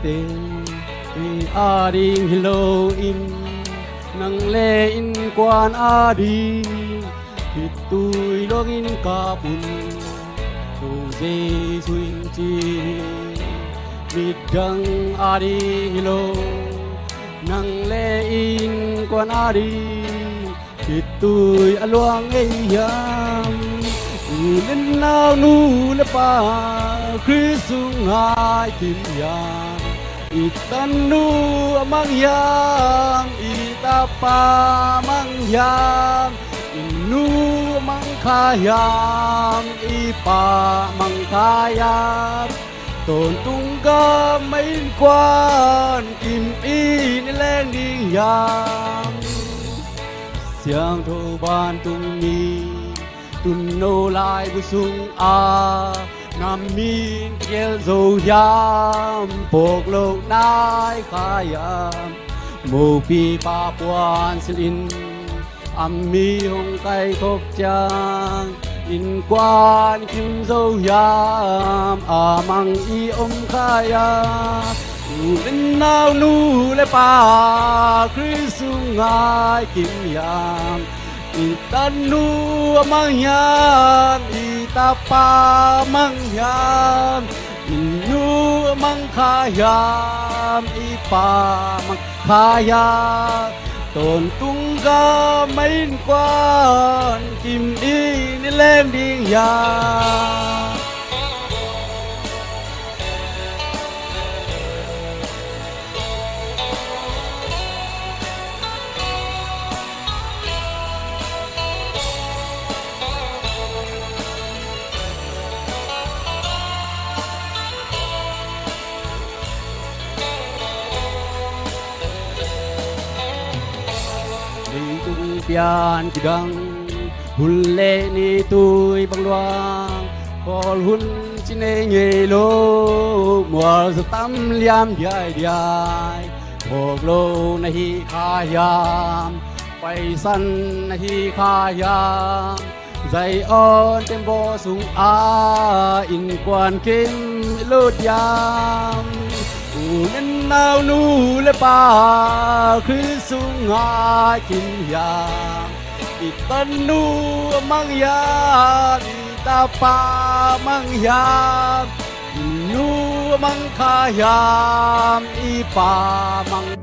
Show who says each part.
Speaker 1: tê a đi hello in nang le in quan a đi hít tui lo in ca bun tu dê suin chi hít đăng a đi hello nang le in quan a đi hít tui a luang ei yam lên nào nu le pa Krisung hai kim yang itan nu amang yang itapa mang yang inu mang khayam ipa mang khayam tôn tung ca mấy quan kim y lên đi yang xiang thô ban tung ni tun nô lai bu sung a nam min kiel zo yam pok lok nai khayam mo pi pa puan silin am mi hong kai khok chang in quan kim zo yam a mang i om khayam lên nào nu le pa Krisung ngai kim yam itanu mang yan itapa mang yan inu mang khayam ipa mang khayam tôn tung ga mấy quan kim y lên đi ya tung pian kidang hulle ni tui bang luang kol hun chine nhê lô mùa tam liam dài dài bộc lô na hi khayam pai san na hi khayam dây on tem bo sung a in quan kim lốt yam nên nào nu le pa Krisung hai kim yang itan nu mang ya itapa mang ya nu mang khayam ipa mang